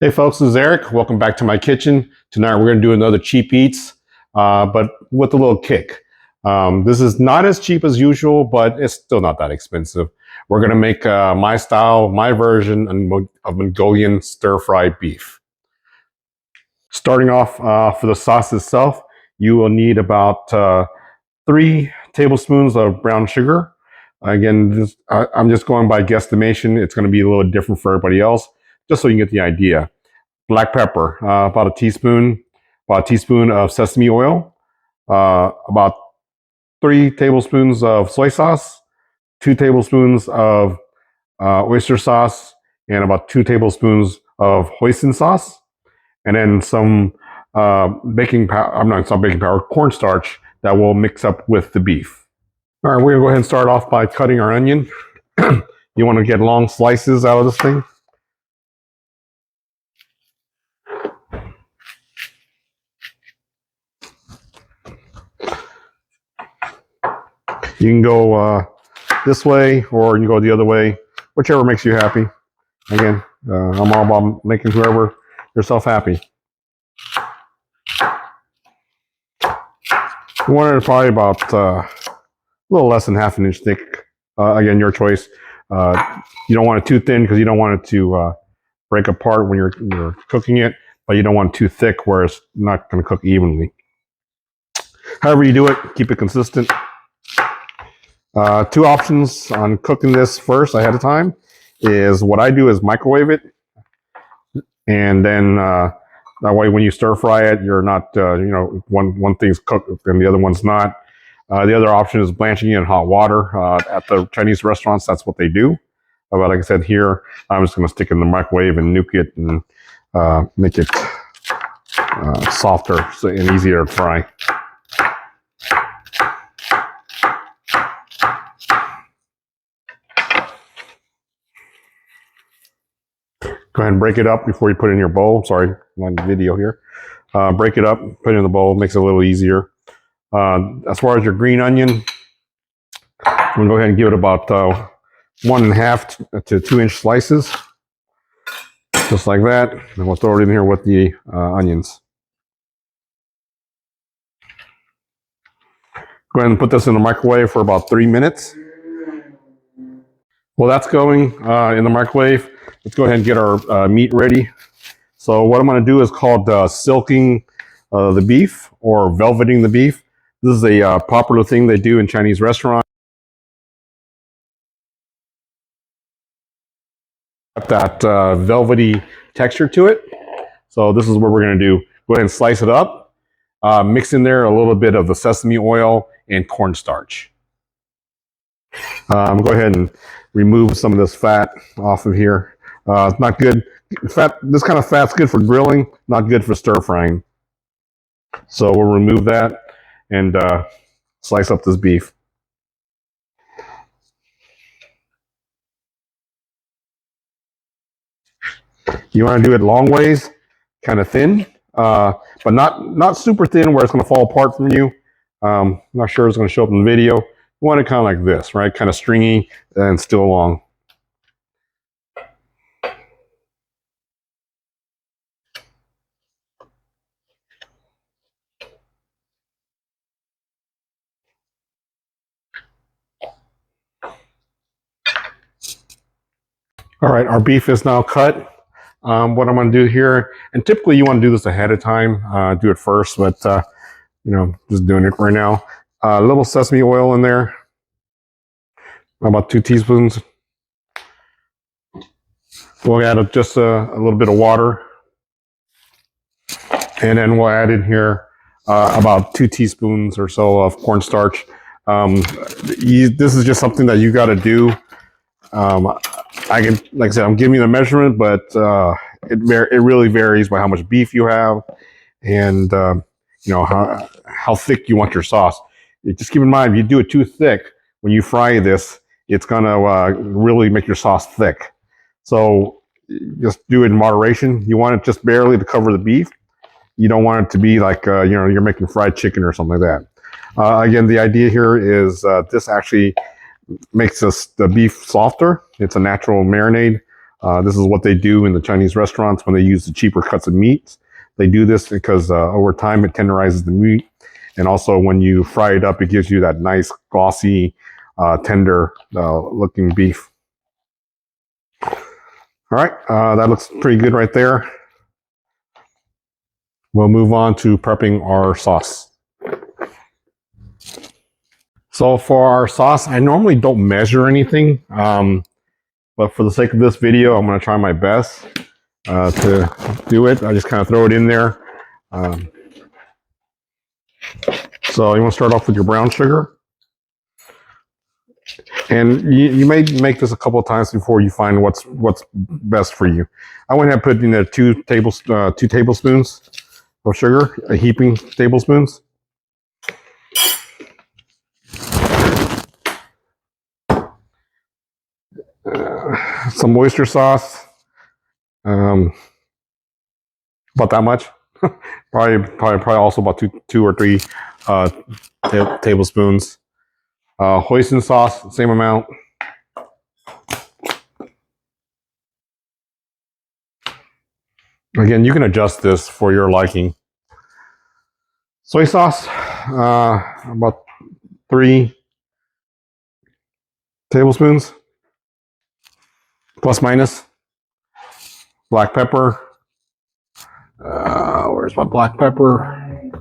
Hey folks, this is Eric. Welcome back to my kitchen. Tonight we're going to do another cheap eats, but with a little kick. This is not as cheap as usual, but it's still not that expensive. We're going to make my style, my version of Mongolian stir-fried beef. Starting off for the sauce itself, you will need about 3 tablespoons of brown sugar. Again, I'm just going by guesstimation. It's going to be a little different for everybody else, just so you can get the idea. Black pepper, about a teaspoon of sesame oil, about 3 tablespoons of soy sauce, 2 tablespoons of oyster sauce, and about 2 tablespoons of hoisin sauce, and then some baking powder. I'm not some baking powder, cornstarch that will mix up with the beef. All right, we're gonna go ahead and start off by cutting our onion. You want to get long slices out of this thing. You can go this way, or you can go the other way, whichever makes you happy. Again, I'm all about making whoever yourself happy. You want it probably about a little less than half an inch thick. Again, your choice. You don't want it too thin because you don't want it to break apart when you're cooking it, but you don't want it too thick where it's not going to cook evenly. However you do it, keep it consistent. 2 options on cooking this first ahead of time is what I do is microwave it, and then that way when you stir fry it, you're not one thing's cooked and the other one's not. The other option is blanching it in hot water. At the Chinese restaurants, that's what they do. But like I said, here I'm just going to stick it in the microwave and nuke it and make it softer and easier to fry. Go ahead and break it up before you put it in your bowl. Sorry, not in the video here. Break it up, put it in the bowl, makes it a little easier. As far as your green onion, I'm going to go ahead and give it about 1.5 to 2-inch slices. Just like that. And we'll throw it in here with the onions. Go ahead and put this in the microwave for about 3 minutes. While that's going in the microwave, let's go ahead and get our meat ready. So what I'm going to do is called silking the beef, or velveting the beef. This is a popular thing they do in Chinese restaurants. That velvety texture to it. So this is what we're going to do. Go ahead and slice it up. Mix in there a little bit of the sesame oil and cornstarch. Go ahead and remove some of this fat off of here. It's not good. This kind of fat's good for grilling, not good for stir frying. So we'll remove that and slice up this beef. You want to do it long ways, kind of thin, but not super thin where it's going to fall apart from you. Not sure it's going to show up in the video. You want it kind of like this, right? Kind of stringy and still long. All right, our beef is now cut. What I'm going to do here, and typically you want to do this ahead of time, do it first, but just doing it right now. A little sesame oil in there, about 2 teaspoons. We'll add just a little bit of water, and then we'll add in here about 2 teaspoons or so of cornstarch. This is just something that you got to do. I can, like I said, I'm giving you the measurement, but it really varies by how much beef you have, and how thick you want your sauce. Just keep in mind, if you do it too thick when you fry this, it's gonna really make your sauce thick. So just do it in moderation. You want it just barely to cover the beef. You don't want it to be like you're making fried chicken or something like that. Again, the idea here is this actually makes the beef softer. It's a natural marinade. This is what they do in the Chinese restaurants when they use the cheaper cuts of meat. They do this because over time it tenderizes the meat. And also when you fry it up, it gives you that nice, glossy, tender looking beef. All right, that looks pretty good right there. We'll move on to prepping our sauce. So for our sauce, I normally don't measure anything, but for the sake of this video, I'm going to try my best to do it. I just kind of throw it in there. So you want to start off with your brown sugar. And you may make this a couple of times before you find what's best for you. I went ahead and put in there 2 tablespoons of sugar, heaping tablespoons. Some oyster sauce, about that much. probably also about two or three tablespoons. Hoisin sauce, same amount. Again, you can adjust this for your liking. Soy sauce, about 3 tablespoons, plus minus. Black pepper. Where's my black pepper?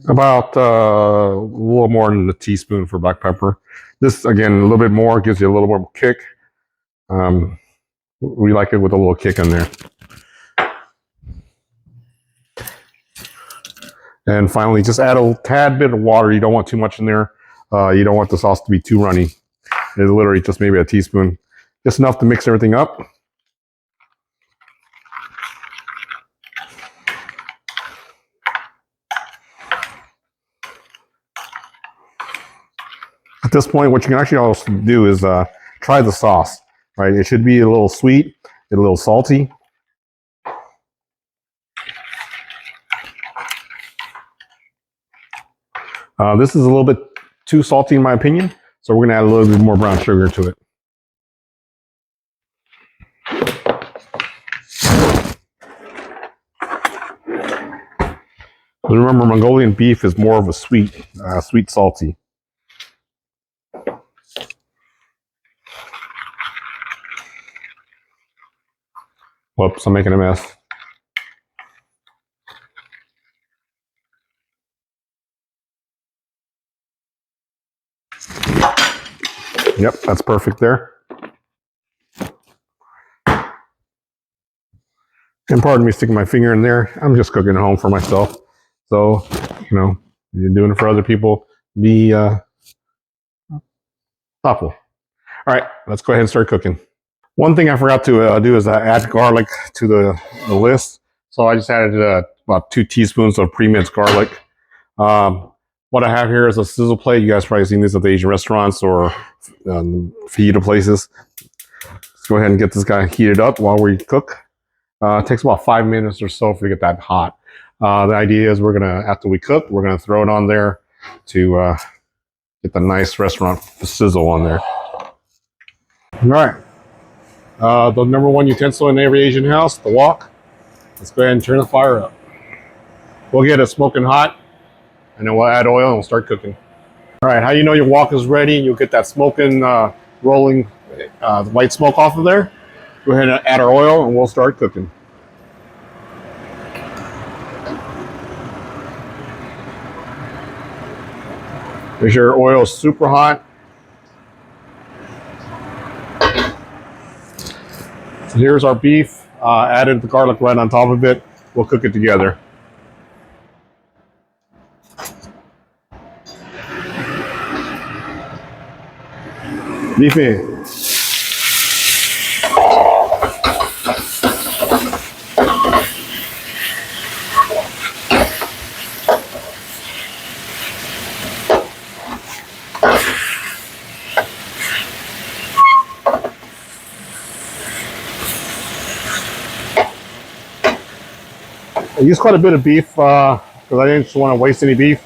About a little more than a teaspoon for black pepper. This, again, a little bit more, gives you a little more kick. We like it with a little kick in there. And finally, just add a tad bit of water. You don't want too much in there. You don't want the sauce to be too runny. It's literally just maybe a teaspoon. Just enough to mix everything up. At this point, what you can actually also do is try the sauce. Right? It should be a little sweet, a little salty. This is a little bit too salty in my opinion, so we're going to add a little bit more brown sugar to it. Remember, Mongolian beef is more of a sweet salty. Whoops, I'm making a mess. Yep, that's perfect there. And pardon me sticking my finger in there. I'm just cooking at home for myself. So, you know, you're doing it for other people. Be thoughtful. All right, let's go ahead and start cooking. One thing I forgot to do is add garlic to the list. So I just added about 2 teaspoons of pre-minced garlic. What I have here is a sizzle plate. You guys probably seen these at the Asian restaurants or fajita places. Let's go ahead and get this guy heated up while we cook. It takes about 5 minutes or so for it to get that hot. The idea is after we cook, we're gonna throw it on there to get the nice restaurant sizzle on there. All right. The number 1 utensil in every Asian house, the wok. Let's go ahead and turn the fire up. We'll get it smoking hot, and then we'll add oil and we'll start cooking. All right, how you know your wok is ready? You'll get that smoking, rolling white smoke off of there. Go ahead and add our oil and we'll start cooking. Make sure your oil is super hot. So here's our beef. Added the garlic right on top of it. We'll cook it together. Beefy. I use quite a bit of beef because I didn't want to waste any beef.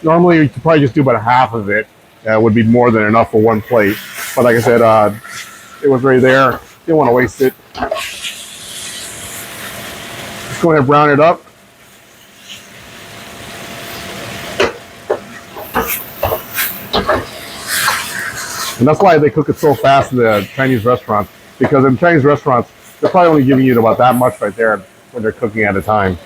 Normally, you could probably just do about half of it would be more than enough for one plate. But like I said, it was right there. Didn't want to waste it. Just go ahead and brown it up. And that's why they cook it so fast in the Chinese restaurants. Because in Chinese restaurants, they're probably only giving you about that much right there when they're cooking at a time.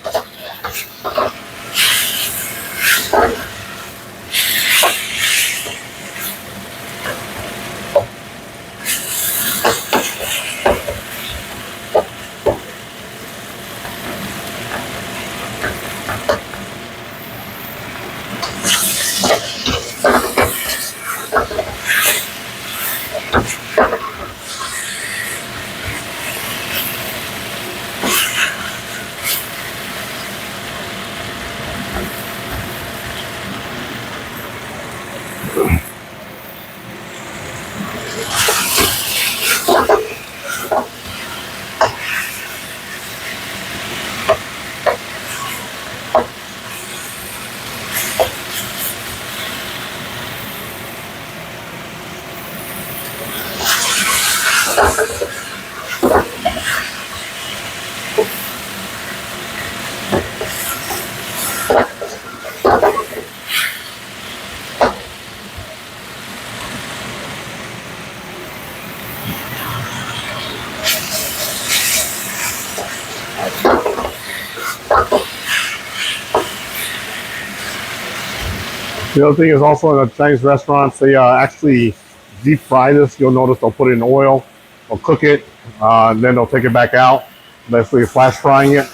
The other thing is also in the Chinese restaurants, they actually deep fry this. You'll notice they'll put it in oil, they'll cook it, and then they'll take it back out, basically flash frying it.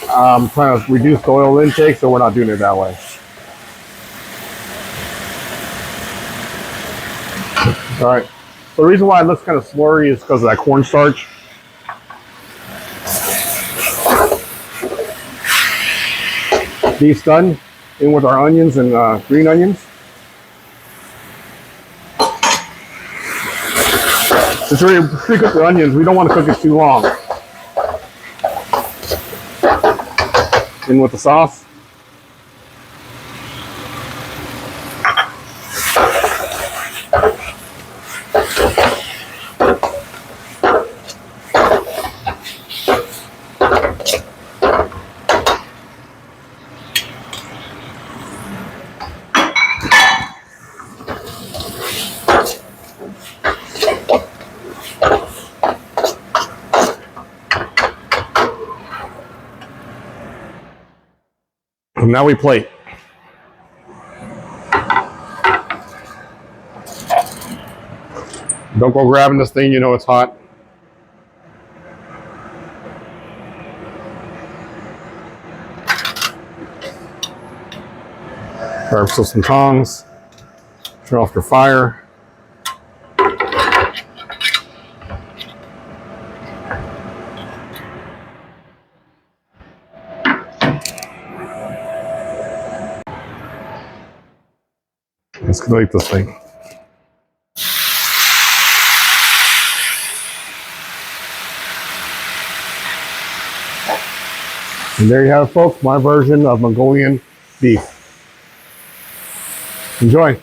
Trying to reduce the oil intake, so we're not doing it that way. All right. So the reason why it looks kind of slurry is because of that cornstarch. Beef's done. In with our onions and green onions. It's really pre-cook the onions. We don't want to cook it too long. In with the sauce. And now we plate. Don't go grabbing this thing, you know it's hot. Grab some tongs. Turn off your fire. Let's delete this thing. And there you have it, folks, my version of Mongolian beef. Enjoy.